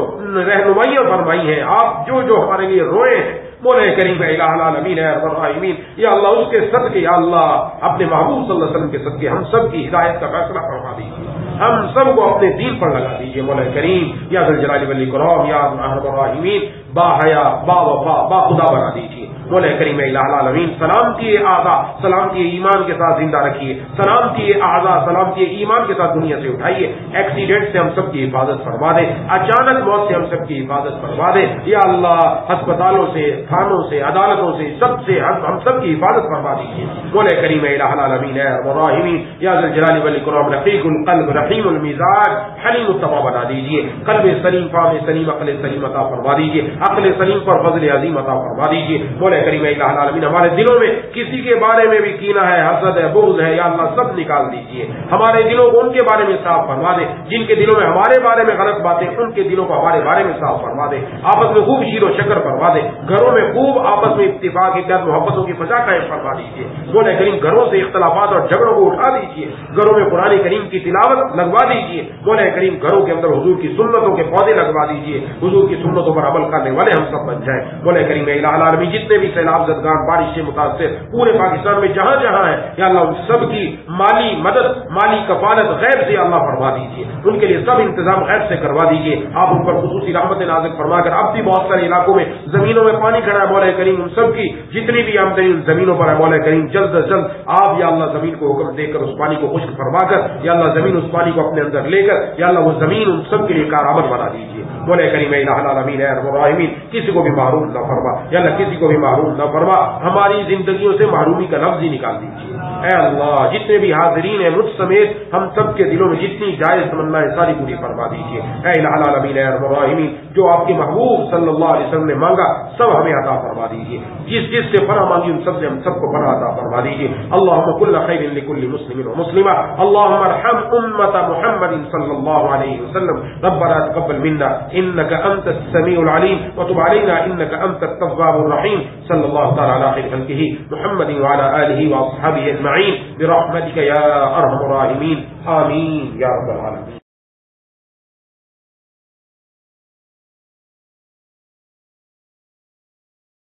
رہنمائیاں فرمائی ہیں، آپ جو ہمارے لیے روئے ہیں مولا کریم الہ العالمین ارحم الراحمین یا اللہ، اس کے صدقے یا اللہ اپنے محبوب صلی اللہ علیہ وسلم کے صدقے ہم سب کی ہدایت کا فیصلہ فرما دیجیے، ہم سب کو اپنے دین پر لگا دیجیے مولا کریم یا ذی الجلال والاکرام یا ارحم الراحمین۔ با حیا با وفا با خدا بنا دیجیے مولا کریم الہ العالمین۔ سلامتی اعضاء سلامتی ایمان کے ساتھ زندہ رکھیے، سلامتی اعضاء سلامتی ایمان کے ساتھ دنیا سے اٹھائیے، ایکسیڈنٹ سے ہم سب کی حفاظت فرما دے، اچانک موت سے ہم سب کی حفاظت فرما دے یا اللہ، ہسپتالوں سے، تھانوں سے، عدالتوں سے، سب سے ہم سب کی حفاظت فرما دیجیے مولا کریم الہ العالمین ارحم الراحمین یا ذی الجلال والاکرام۔ رقیق القلب رحیم المزاج حلیم الطبع بنا دیجیے، قلب سلیم فام سلیم عقل سلیم عطا فرما دیجیے، عقل سلیم پر فضل عظیم عطا فرما دیجیے مولا کریم الہ العالمین۔ ہمارے دلوں میں کسی کے بارے میں بھی کینہ ہے، حسد ہے، بغض ہے یا اللہ سب نکال دیجیے، ہمارے دلوں کو ان کے بارے میں صاف فرما دے، جن کے دلوں میں ہمارے بارے میں غلط باتیں ان کے دلوں کو ہمارے بارے میں صاف فرما دے، آپس میں خوب شیر و شکر فرما دے، گھروں میں خوب آپس میں اتفاق اتحاد محبتوں کی فضا قائم فرما دیجیے مولا کریم۔ گھروں سے اختلافات اور جھگڑوں کو اٹھا دیجیے، گھروں میں قرآن کریم کی تلاوت لگوا دیجیے مولا کریم، گھروں کے اندر حضور کی سنتوں کے پودے لگوا دیجیے، حضور کی سنتوں پر عمل کرنے والے ہم سب بن جائیں مولا کریم الہ العالمین۔ جتنے بھی سیلاب زدگان بارش سے متاثر پورے پاکستان میں جہاں جہاں ہے یا اللہ، ان سب کی مالی مدد مالی کفالت غیب سے اللہ فرما دیجیے، ان کے لیے سب انتظام غیب سے کروا دیجیے، آپ ان پر خصوصی رحمت نازل فرما کر۔ اب بھی بہت سارے علاقوں میں زمینوں میں پانی کھڑا ہے مولا کریم، ان سب کی جتنی بھی آمدنی ان زمینوں پر ہے مولا کریم، جلد از جلد آپ یا اللہ زمین کو حکم دے کر اس پانی کو خشک فرما کر یا اللہ زمین اس پانی کو اپنے اندر لے کر یا اللہ وہ زمین ان سب کے لیے کارآمد بنا دیجیے مولا کریم الہ العالمین ارحم الراحمین۔ کسی کو بھی محروم نہ فرما یا اللہ، کسی کو بھی محروم نہ فرما، ہماری زندگیوں سے محرومی کا لفظ ہی نکال دیجیے اے اللہ۔ جتنے بھی حاضرین ہیں مجھ سمیت ہم سب کے دلوں میں جتنی جائز تمنا ہے ساری پوری فرما دیجیے اے الہ العالمین ارحم الراحمین۔ جو آپ کے محبوب صلی اللہ علیہ وسلم نے مانگا سب ہمیں عطا فرما دیجیے، جس جس سے پناہ مانگی ان سب سے ہم سب کو پناہ عطا فرما دیجیے۔ اللہم کل خیر لکل مسلم و مسلمہ، اللہم ارحم امت محمد صلی اللہ علیہ وسلم، ربنا تقبل منا انک انت السمیع العلیم وتب علینا انک انت التواب الرحیم۔ صلی اللہ تعالی علی خیر خلقہ محمد وعلی آلہ واصحابہ اجمعین برحمتک یا ارحم الراحمین، آمین یا رب العالمین۔